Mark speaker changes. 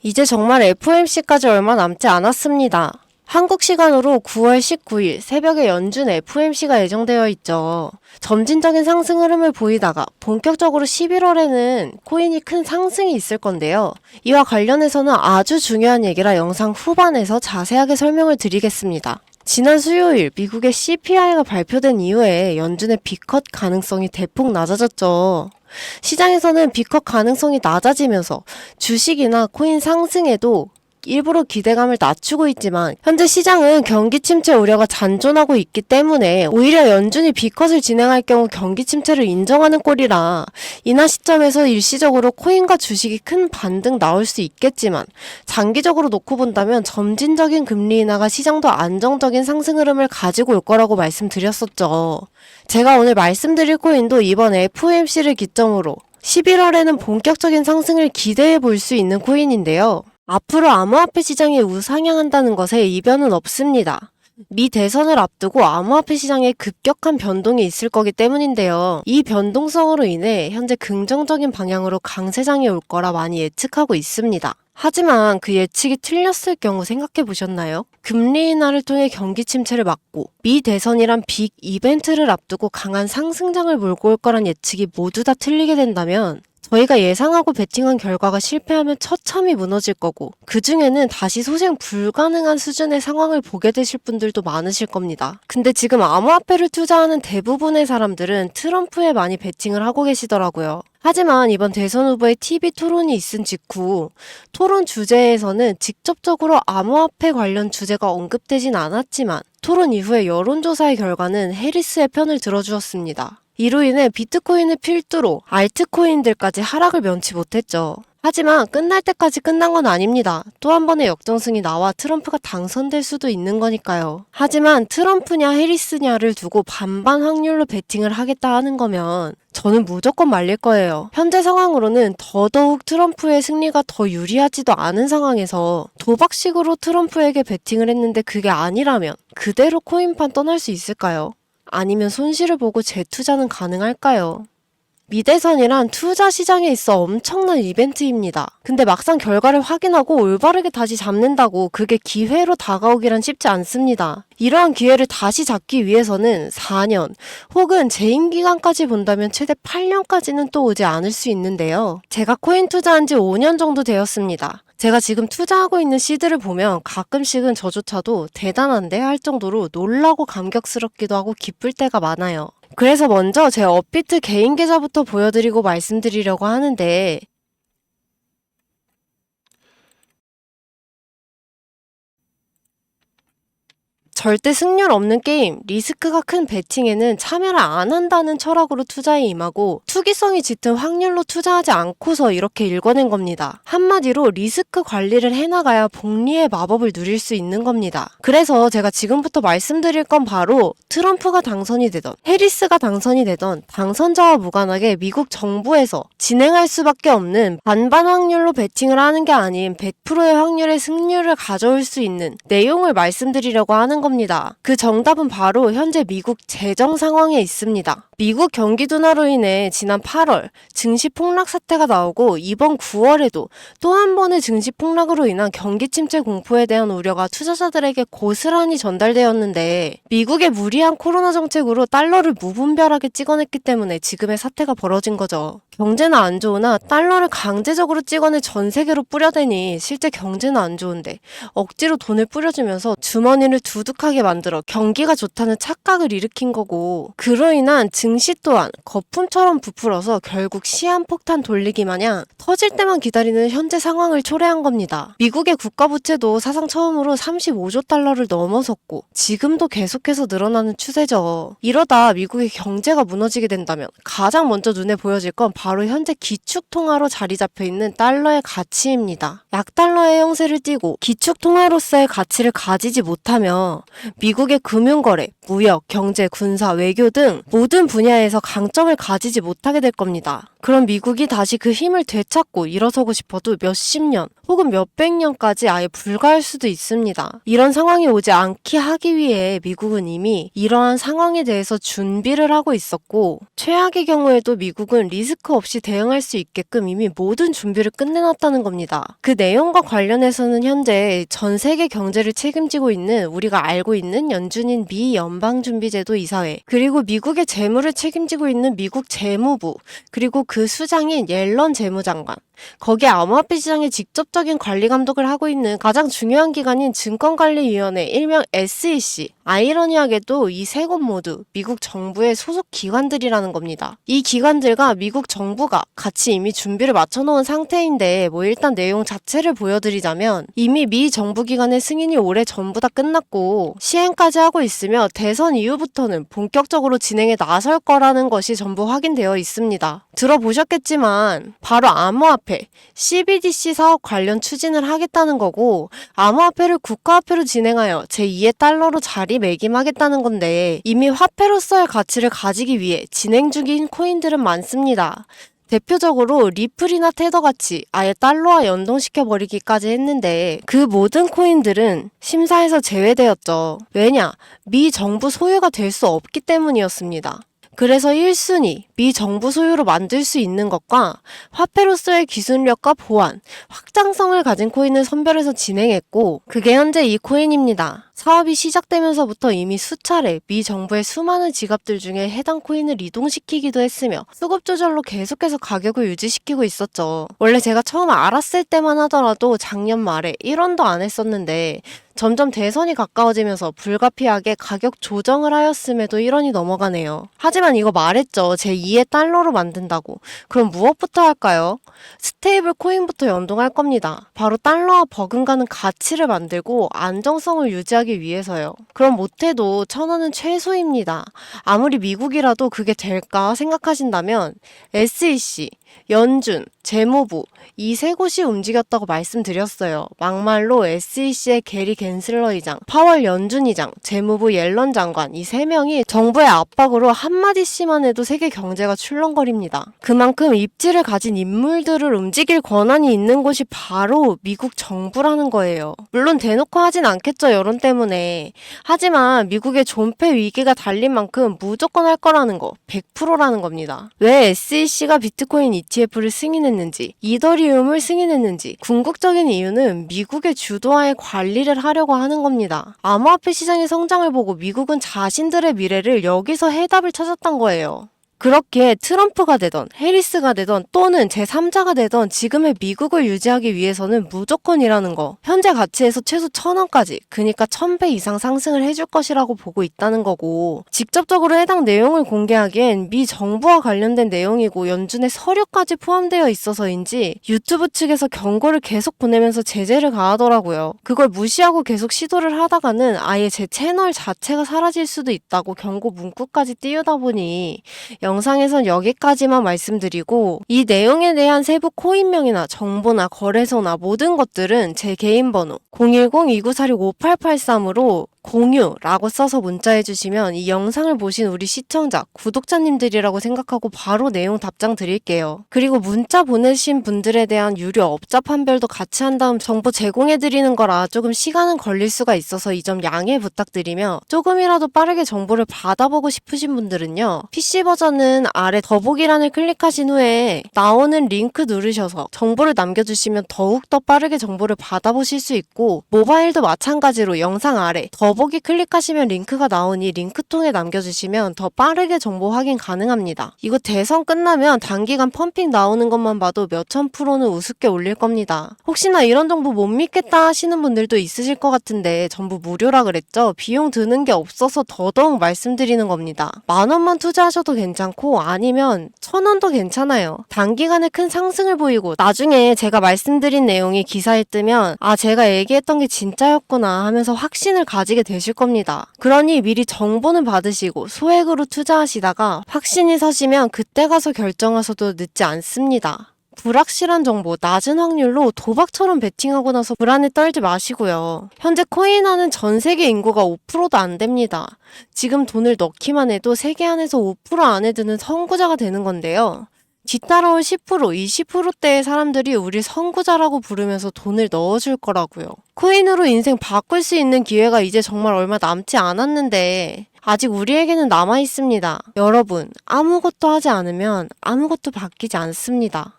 Speaker 1: 이제 정말 FOMC까지 얼마 남지 않았습니다. 한국 시간으로 9월 19일 새벽에 연준 FOMC가 예정되어 있죠. 점진적인 상승 흐름을 보이다가 본격적으로 11월에는 코인이 큰 상승이 있을 건데요. 이와 관련해서는 아주 중요한 얘기라 영상 후반에서 자세하게 설명을 드리겠습니다. 지난 수요일 미국의 CPI가 발표된 이후에 연준의 B컷 가능성이 대폭 낮아졌죠. 시장에서는 B컷 가능성이 낮아지면서 주식이나 코인 상승에도 일부러 기대감을 낮추고 있지만 현재 시장은 경기 침체 우려가 잔존하고 있기 때문에 오히려 연준이 B컷을 진행할 경우 경기 침체를 인정하는 꼴이라 이날 시점에서 일시적으로 코인과 주식이 큰 반등 나올 수 있겠지만 장기적으로 놓고 본다면 점진적인 금리 인하가 시장도 안정적인 상승 흐름을 가지고 올 거라고 말씀드렸었죠. 제가 오늘 말씀드릴 코인도 이번 FOMC를 기점으로 11월에는 본격적인 상승을 기대해 볼 수 있는 코인인데요. 앞으로 암호화폐 시장이 우상향한다는 것에 이변은 없습니다. 미 대선을 앞두고 암호화폐 시장에 급격한 변동이 있을 거기 때문인데요. 이 변동성으로 인해 현재 긍정적인 방향으로 강세장이 올 거라 많이 예측하고 있습니다. 하지만 그 예측이 틀렸을 경우 생각해 보셨나요? 금리 인하를 통해 경기 침체를 막고 미 대선이란 빅 이벤트를 앞두고 강한 상승장을 몰고 올 거란 예측이 모두 다 틀리게 된다면 저희가 예상하고 베팅한 결과가 실패하면 처참히 무너질 거고 그 중에는 다시 소생 불가능한 수준의 상황을 보게 되실 분들도 많으실 겁니다. 근데 지금 암호화폐를 투자하는 대부분의 사람들은 트럼프에 많이 베팅을 하고 계시더라고요. 하지만 이번 대선 후보의 TV 토론이 있은 직후 토론 주제에서는 직접적으로 암호화폐 관련 주제가 언급되진 않았지만 토론 이후의 여론조사의 결과는 해리스의 편을 들어주었습니다. 이로 인해 비트코인을 필두로 알트코인들까지 하락을 면치 못했죠. 하지만 끝날 때까지 끝난 건 아닙니다. 또 한 번의 역전승이 나와 트럼프가 당선될 수도 있는 거니까요. 하지만 트럼프냐 해리스냐를 두고 반반 확률로 베팅을 하겠다 하는 거면 저는 무조건 말릴 거예요. 현재 상황으로는 더더욱 트럼프의 승리가 더 유리하지도 않은 상황에서 도박식으로 트럼프에게 베팅을 했는데 그게 아니라면 그대로 코인판 떠날 수 있을까요? 아니면 손실을 보고 재투자는 가능할까요? 미대선이란 투자 시장에 있어 엄청난 이벤트입니다. 근데 막상 결과를 확인하고 올바르게 다시 잡는다고 그게 기회로 다가오기란 쉽지 않습니다. 이러한 기회를 다시 잡기 위해서는 4년 혹은 재임 기간까지 본다면 최대 8년까지는 또 오지 않을 수 있는데요. 제가 코인 투자한 지 5년 정도 되었습니다. 제가 지금 투자하고 있는 시드를 보면 가끔씩은 저조차도 대단한데 할 정도로 놀라고 감격스럽기도 하고 기쁠 때가 많아요. 그래서 먼저 제 업비트 개인 계좌부터 보여드리고 말씀드리려고 하는데 절대 승률 없는 게임, 리스크가 큰 베팅에는 참여를 안 한다는 철학으로 투자에 임하고 투기성이 짙은 확률로 투자하지 않고서 이렇게 읽어낸 겁니다. 한마디로 리스크 관리를 해나가야 복리의 마법을 누릴 수 있는 겁니다. 그래서 제가 지금부터 말씀드릴 건 바로 트럼프가 당선이 되던 해리스가 당선이 되던 당선자와 무관하게 미국 정부에서 진행할 수밖에 없는 반반 확률로 베팅을 하는 게 아닌 100%의 확률의 승률을 가져올 수 있는 내용을 말씀드리려고 하는 겁니다. 그 정답은 바로 현재 미국 재정 상황에 있습니다. 미국 경기 둔화로 인해 지난 8월 증시 폭락 사태가 나오고 이번 9월에도 또 한 번의 증시 폭락으로 인한 경기 침체 공포에 대한 우려가 투자자들에게 고스란히 전달되었는데 미국의 무리한 코로나 정책으로 달러를 무분별하게 찍어냈기 때문에 지금의 사태가 벌어진 거죠. 경제는 안 좋으나 달러를 강제적으로 찍어내 전 세계로 뿌려대니 실제 경제는 안 좋은데 억지로 돈을 뿌려주면서 주머니를 두둑하게 만들어 경기가 좋다는 착각을 일으킨 거고 그로 인한 증시 또한 거품처럼 부풀어서 결국 시한폭탄 돌리기 마냥 터질 때만 기다리는 현재 상황을 초래한 겁니다. 미국의 국가부채도 사상 처음으로 35조 달러를 넘어섰고 지금도 계속해서 늘어나는 추세죠. 이러다 미국의 경제가 무너지게 된다면 가장 먼저 눈에 보여질 건 바로 현재 기축통화로 자리 잡혀 있는 달러의 가치입니다. 약달러의 형세를 띠고 기축통화로서의 가치를 가지지 못하며 미국의 금융거래, 무역, 경제, 군사, 외교 등 모든 분야에서 강점을 가지지 못하게 될 겁니다. 그럼 미국이 다시 그 힘을 되찾고 일어서고 싶어도 몇십 년 혹은 몇백 년까지 아예 불가할 수도 있습니다. 이런 상황이 오지 않게 하기 위해 미국은 이미 이러한 상황에 대해서 준비를 하고 있었고, 최악의 경우에도 미국은 리스크 없이 대응할 수 있게끔 이미 모든 준비를 끝내놨다는 겁니다. 그 내용과 관련해서는 현재 전 세계 경제를 책임지고 있는 우리가 알고 있는 연준인 미 연방준비제도 이사회, 그리고 미국의 재무를 책임지고 있는 미국 재무부, 그리고 그 수장인 옐런 재무장관, 거기에 암호화폐 시장의 직접적인 관리 감독을 하고 있는 가장 중요한 기관인 증권관리위원회 일명 SEC. 아이러니하게도 이 세 곳 모두 미국 정부의 소속 기관들이라는 겁니다. 이 기관들과 미국 정부가 같이 이미 준비를 마쳐놓은 상태인데, 일단 내용 자체를 보여드리자면, 이미 미 정부 기관의 승인이 올해 전부 다 끝났고 시행까지 하고 있으며 대선 이후부터는 본격적으로 진행에 나설 거라는 것이 전부 확인되어 있습니다. 들어보셨겠지만 바로 암호화폐, CBDC 사업 관련 추진을 하겠다는 거고, 암호화폐를 국가화폐로 진행하여 제2의 달러로 자리매김하겠다는 건데, 이미 화폐로서의 가치를 가지기 위해 진행 중인 코인들은 많습니다. 대표적으로 리플이나 테더같이 아예 달러와 연동시켜버리기까지 했는데, 그 모든 코인들은 심사에서 제외되었죠. 왜냐? 미 정부 소유가 될 수 없기 때문이었습니다. 그래서 1순위, 미 정부 소유로 만들 수 있는 것과 화폐로서의 기술력과 보안, 확장성을 가진 코인을 선별해서 진행했고, 그게 현재 이 코인입니다. 사업이 시작되면서부터 이미 수차례 미 정부의 수많은 지갑들 중에 해당 코인을 이동시키기도 했으며 수급 조절로 계속해서 가격을 유지시키고 있었죠. 원래 제가 처음 알았을 때만 하더라도 작년 말에 1원도 안 했었는데, 점점 대선이 가까워지면서 불가피하게 가격 조정을 하였음에도 1원이 넘어가네요. 하지만 이거 말했죠. 제2의 달러로 만든다고. 그럼 무엇부터 할까요? 스테이블 코인부터 연동할 겁니다. 바로 달러와 버금가는 가치를 만들고 안정성을 유지하기 위해서요. 그럼 못해도 1,000원은 최소입니다. 아무리 미국이라도 그게 될까 생각하신다면 SEC, 연준, 재무부, 이 세 곳이 움직였다고 말씀드렸어요. 막말로 SEC의 게리 갠슬러 의장, 파월 연준 의장, 재무부 옐런 장관, 이 세 명이 정부의 압박으로 한마디씩만 해도 세계 경제가 출렁거립니다. 그만큼 입지를 가진 인물들을 움직일 권한이 있는 곳이 바로 미국 정부라는 거예요. 물론 대놓고 하진 않겠죠, 여론 때문에. 하지만 미국의 존폐 위기가 달린 만큼 무조건 할 거라는 거, 100%라는 겁니다. 왜 SEC가 비트코인 ETF를 승인했는지, 이더리움을 승인했는지, 궁극적인 이유는 미국의 주도하에 관리를 하려고 하는 겁니다. 암호화폐 시장의 성장을 보고 미국은 자신들의 미래를 여기서 해답을 찾았던 거예요. 그렇게 트럼프가 되던 해리스가 되던 또는 제3자가 되던 지금의 미국을 유지하기 위해서는 무조건이라는 거, 현재 가치에서 최소 1,000원까지, 그니까 1,000배 이상 상승을 해줄 것이라고 보고 있다는 거고, 직접적으로 해당 내용을 공개하기엔 미 정부와 관련된 내용이고 연준의 서류까지 포함되어 있어서인지 유튜브 측에서 경고를 계속 보내면서 제재를 가하더라고요. 그걸 무시하고 계속 시도를 하다가는 아예 제 채널 자체가 사라질 수도 있다고 경고 문구까지 띄우다 보니 영상에선 여기까지만 말씀드리고, 이 내용에 대한 세부 코인명이나 정보나 거래소나 모든 것들은 제 개인 번호 010-2946-5883으로 공유라고 써서 문자해주시면 이 영상을 보신 우리 시청자, 구독자님들이라고 생각하고 바로 내용 답장 드릴게요. 그리고 문자 보내신 분들에 대한 유료 업자 판별도 같이 한 다음 정보 제공해드리는 거라 조금 시간은 걸릴 수가 있어서 이 점 양해 부탁드리며, 조금이라도 빠르게 정보를 받아보고 싶으신 분들은요, PC 버전은 아래 더보기란을 클릭하신 후에 나오는 링크 누르셔서 정보를 남겨주시면 더욱더 빠르게 정보를 받아보실 수 있고, 모바일도 마찬가지로 영상 아래 더보기 클릭하시면 링크가 나오니 링크 통해 남겨주시면 더 빠르게 정보 확인 가능합니다. 이거 대선 끝나면 단기간 펌핑 나오는 것만 봐도 몇천 프로는 우습게 올릴 겁니다. 혹시나 이런 정보 못 믿겠다 하시는 분들도 있으실 것 같은데 전부 무료라 그랬죠? 비용 드는 게 없어서 더더욱 말씀드리는 겁니다. 10,000원만 투자하셔도 괜찮고 아니면 1,000원도 괜찮아요. 단기간에 큰 상승을 보이고 나중에 제가 말씀드린 내용이 기사에 뜨면 아, 제가 얘기했던 게 진짜였구나 하면서 확신을 가지게 되실 겁니다. 그러니 미리 정보는 받으시고 소액으로 투자하시다가 확신이 서시면 그때 가서 결정하셔도 늦지 않습니다. 불확실한 정보, 낮은 확률로 도박처럼 베팅하고 나서 불안에 떨지 마시고요. 현재 코인화는 전 세계 인구가 5%도 안 됩니다. 지금 돈을 넣기만 해도 세계 안에서 5% 안에 드는 선구자가 되는 건데요. 뒤따라올 10%, 20%대의 사람들이 우리 선구자라고 부르면서 돈을 넣어줄 거라고요. 코인으로 인생 바꿀 수 있는 기회가 이제 정말 얼마 남지 않았는데 아직 우리에게는 남아 있습니다. 여러분, 아무것도 하지 않으면 아무것도 바뀌지 않습니다.